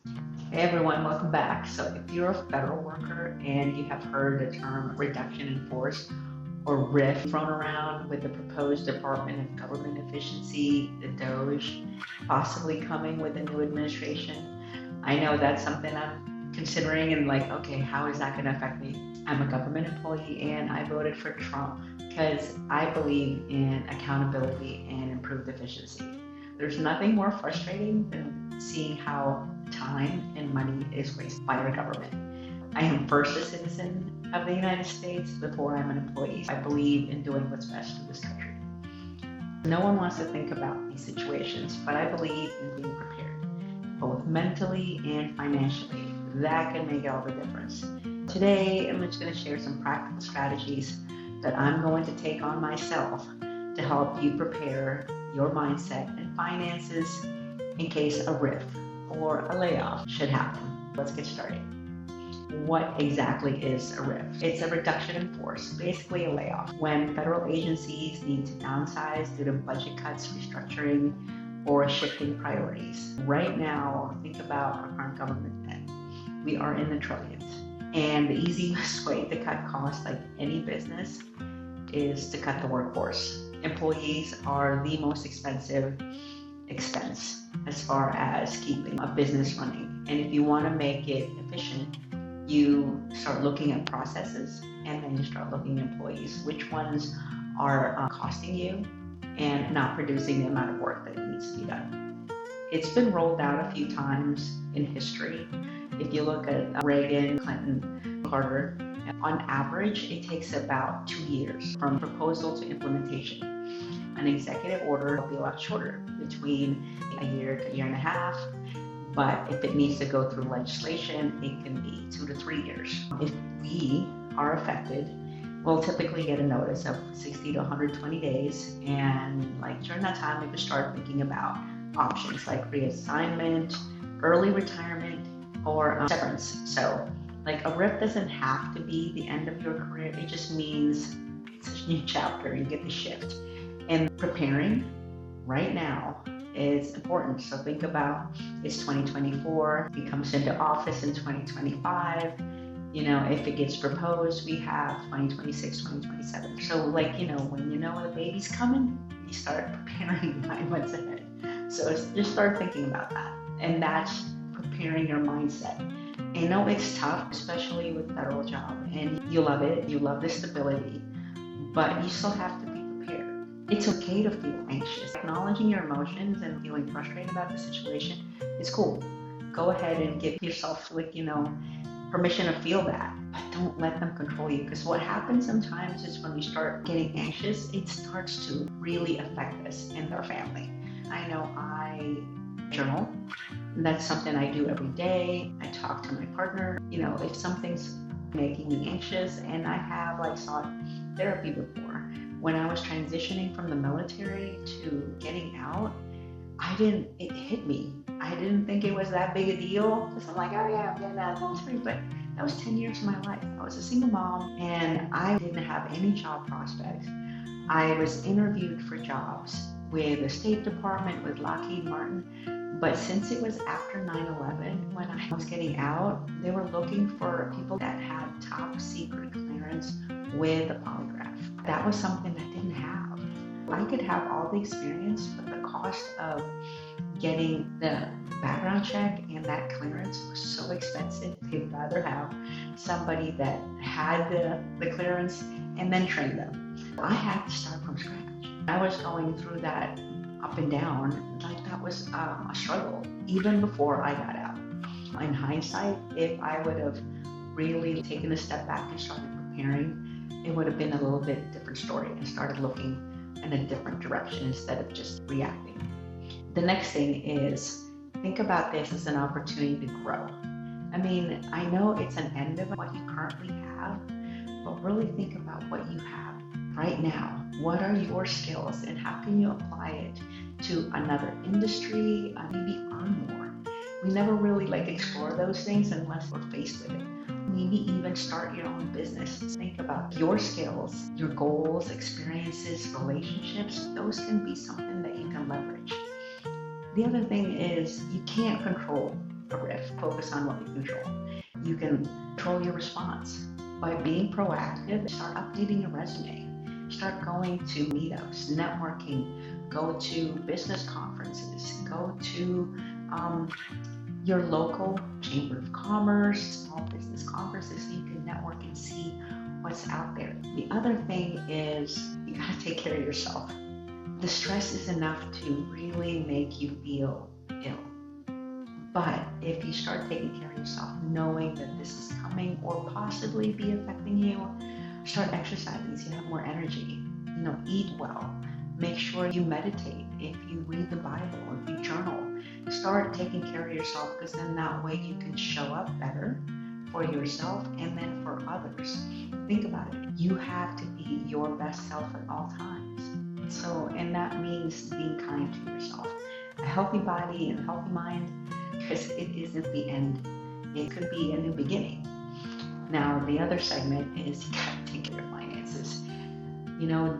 Hey everyone, welcome back. So if you're a federal worker and you have heard the term reduction in force or RIF thrown around with the proposed Department of Government Efficiency, the DOGE, possibly coming with a new administration, I know that's something I'm considering and like, okay, how is that going to affect me? I'm a government employee and I voted for Trump because I believe in accountability and improved efficiency. There's nothing more frustrating than seeing how time and money is wasted by our government. I am first a citizen of the United States before I'm an employee. I believe in doing what's best for this country. No one wants to think about these situations, but I believe in being prepared, both mentally and financially. That can make all the difference. Today, I'm just going to share some practical strategies that I'm going to take on myself to help you prepare your mindset and finances in case a RIF or a layoff should happen. Let's get started. What exactly is a RIF? It's a reduction in force, basically a layoff. When federal agencies need to downsize due to budget cuts, restructuring, or shifting priorities. Right now, think about our current government debt. We are in the trillions. And the easiest way to cut costs, like any business, is to cut the workforce. Employees are the most expensive expense as far as keeping a business running. And if you want to make it efficient, you start looking at processes and then you start looking at employees. Which ones are costing you and not producing the amount of work that needs to be done? It's been rolled out a few times in history. If you look at Reagan, Clinton, Carter, on average, it takes about 2 years from proposal to implementation. An executive order will be a lot shorter, between a year to a year and a half. But if it needs to go through legislation, it can be 2 to 3 years. If we are affected, we'll typically get a notice of 60 to 120 days. And like during that time, we can start thinking about options like reassignment, early retirement, or severance. So like a RIF doesn't have to be the end of your career. It just means it's a new chapter. You get the shift. And preparing right now is important. So think about it's 2024. He comes into office in 2025. If it gets proposed, we have 2026, 2027. So when the baby's coming, you start preparing 9 months ahead. So just start thinking about that. And that's preparing your mindset. I know it's tough, especially with federal job, and you love it, you love the stability, but you still have to be prepared. It's okay to feel anxious. Acknowledging your emotions and feeling frustrated about the situation is cool. Go ahead and give yourself permission to feel that, but don't let them control you, because what happens sometimes is when we start getting anxious, it starts to really affect us and our family. I know I journal. And that's something I do every day. I talk to my partner. If something's making me anxious, and I have sought therapy before. When I was transitioning from the military to getting out, it hit me. I didn't think it was that big a deal, because I'm like, oh yeah, I'm getting out of the military, but that was 10 years of my life. I was a single mom and I didn't have any job prospects. I was interviewed for jobs with the State Department, with Lockheed Martin. But since it was after 9/11, when I was getting out, they were looking for people that had top secret clearance with a polygraph. That was something I didn't have. I could have all the experience, but the cost of getting the background check and that clearance was so expensive. They'd rather have somebody that had the clearance and then train them. I had to start from scratch. I was going through that up and down, that was a struggle, even before I got out. In hindsight, if I would have really taken a step back and started preparing, it would have been a little bit different story and started looking in a different direction instead of just reacting. The next thing is, think about this as an opportunity to grow. I know it's an end of what you currently have, but really think about what you have right now. What are your skills and how can you apply it to another industry, maybe earn more? We never really explore those things unless we're faced with it. Maybe even start your own business. Think about your skills, your goals, experiences, relationships. Those can be something that you can leverage. The other thing is, you can't control a RIF. focus on what we control. You can control your response by being proactive. Start updating your resume. Start going to meetups, networking, go to business conferences, go to your local chamber of commerce, small business conferences, so you can network and see what's out there. The other thing is you gotta take care of yourself. The stress is enough to really make you feel ill. But if you start taking care of yourself, knowing that this is coming or possibly be affecting you, start exercising so you have more energy. Eat well. Make sure you meditate. If you read the Bible, if you journal, start taking care of yourself, because then that way you can show up better for yourself and then for others. Think about it. You have to be your best self at all times. And that means being kind to yourself. A healthy body and a healthy mind, because it isn't the end. It could be a new beginning. Now, the other segment is you gotta take care of your finances.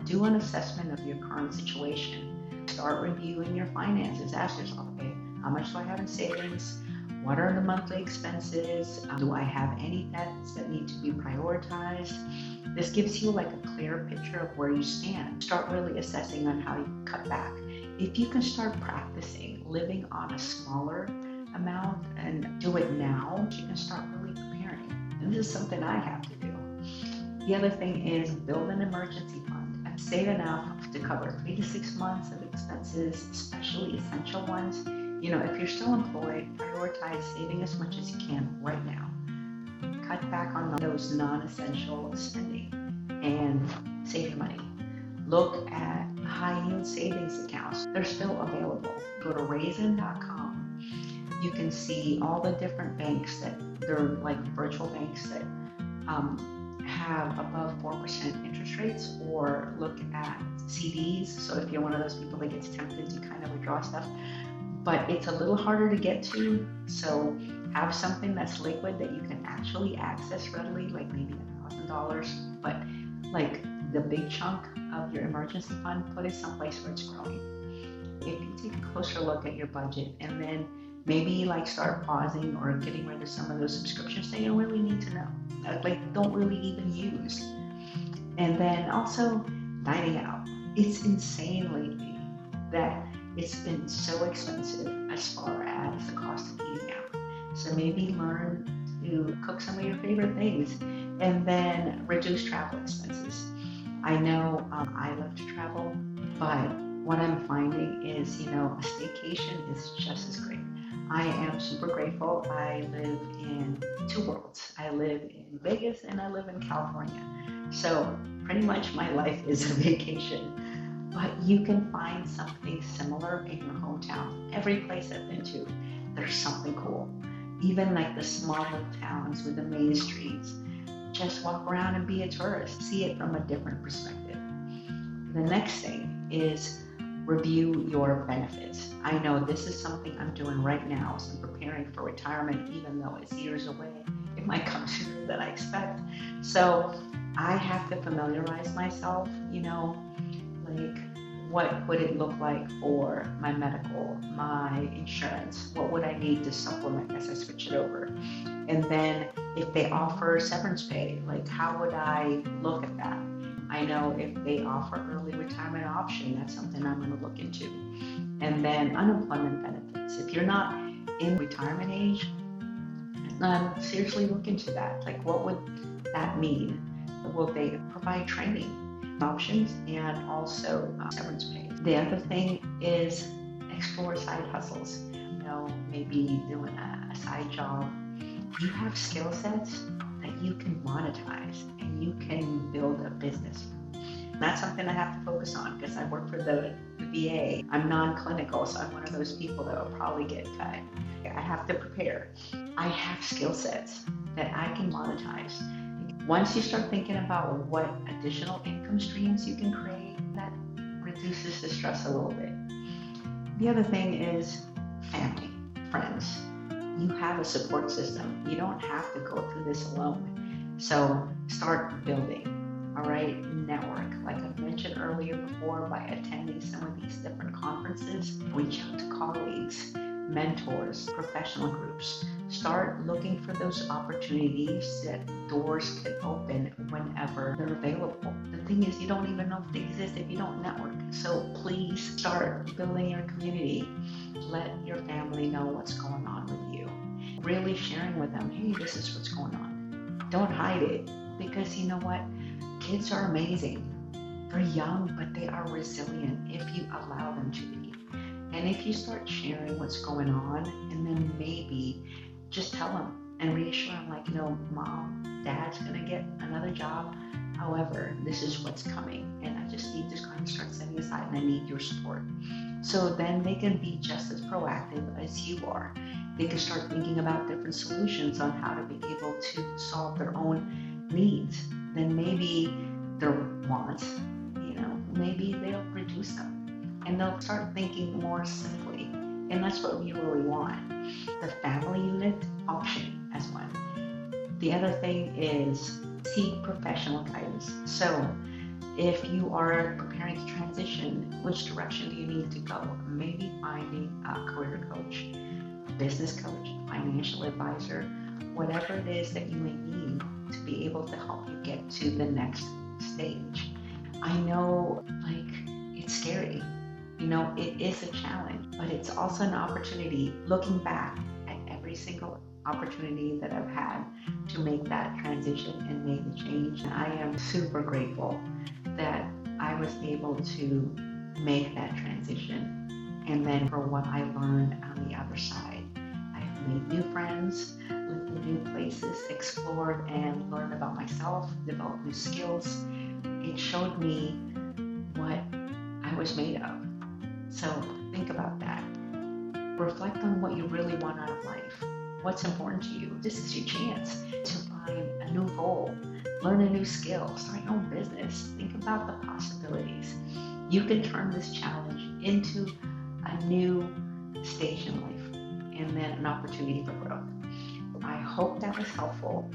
Do an assessment of your current situation. Start reviewing your finances. Ask yourself, okay, how much do I have in savings? What are the monthly expenses? Do I have any debts that need to be prioritized? This gives you like a clear picture of where you stand. Start really assessing on how you can cut back. If you can start practicing living on a smaller amount and do it now, you can start really preparing. And this is something I have to do. The other thing is build an emergency fund and save enough to cover 3 to 6 months of expenses, especially essential ones. If you're still employed, prioritize saving as much as you can right now. Cut back on those non-essential spending and save your money. Look at high-yield savings accounts. They're still available. Go to raisin.com. You can see all the different banks they're like virtual banks that have above 4% interest rates, or look at CDs. So if you're one of those people that gets tempted to kind of withdraw stuff, but it's a little harder to get to. So have something that's liquid that you can actually access readily, like maybe $1,000, but like the big chunk of your emergency fund, put it someplace where it's growing. If you take a closer look at your budget and then maybe start pausing or getting rid of some of those subscriptions that you don't really need to know, don't really even use. And then also dining out. It's insane lately that it's been so expensive as far as the cost of eating out. So maybe learn to cook some of your favorite things and then reduce travel expenses. I know I love to travel, but what I'm finding is, a staycation is just as great. I am super grateful. I live in two worlds. I live in Vegas and I live in California. So pretty much my life is a vacation. But you can find something similar in your hometown. Every place I've been to, there's something cool. Even the small little towns with the main streets. Just walk around and be a tourist. See it from a different perspective. The next thing is review your benefits. I know this is something I'm doing right now as I'm preparing for retirement, even though it's years away. It might come sooner than I expect. So I have to familiarize myself, what would it look like for my medical, my insurance? What would I need to supplement as I switch it over? And then if they offer severance pay, how would I look at that? I know if they offer early retirement option, that's something I'm going to look into. And then unemployment benefits. If you're not in retirement age, seriously look into that. What would that mean? Will they provide training options and also severance pay? The other thing is explore side hustles. Maybe doing a side job. You have skill sets that you can monetize and you can build a business. That's something I have to focus on because I work for the VA. I'm non-clinical, so I'm one of those people that will probably get cut. I have to prepare. I have skill sets that I can monetize. Once you start thinking about what additional income streams you can create, that reduces the stress a little bit. The other thing is family, friends. You have a support system. You don't have to go through this alone. So start building, all right? Network. Like I mentioned earlier before, by attending some of these different conferences, reach out to colleagues, mentors, professional groups. Start looking for those opportunities that doors can open whenever they're available. The thing is, you don't even know if they exist if you don't network. So please start building your community. Let your family know what's going on with you. Really sharing with them, hey, this is what's going on. Don't hide it, because you know what? Kids are amazing. They're young, but they are resilient if you allow them to be. And if you start sharing what's going on, and then maybe just tell them and reassure them, like, Mom, Dad's gonna get another job. However, this is what's coming, and I just need to kind of start setting aside, and I need your support. So then they can be just as proactive as you are. They can start thinking about different solutions on how to be able to solve their own needs. Then maybe their wants, maybe they'll reduce them, and they'll start thinking more simply. And that's what we really want. The family unit option as one. The other thing is seek professional guidance. So if you are preparing to transition, which direction do you need to go? Maybe finding a career coach, a business coach, financial advisor, whatever it is that you may need to be able to help you get to the next stage. I know, it's scary. It is a challenge, but it's also an opportunity. Looking back at every single opportunity that I've had to make that transition and make the change, I am super grateful that I was able to make that transition. And then for what I learned on the other side, I've made new friends, lived in new places, explored and learned about myself, developed new skills. It showed me what I was made of. So think about that. Reflect on what you really want out of life. What's important to you? This is your chance to find a new goal, learn a new skill, start your own business. Think about the possibilities. You can turn this challenge into a new stage in life, and then an opportunity for growth. I hope that was helpful.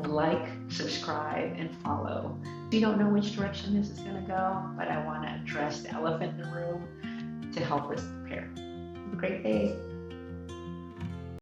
Like, subscribe, and follow. You don't know which direction this is going to go, but I want to address the elephant in the room to help us prepare. Have a great day.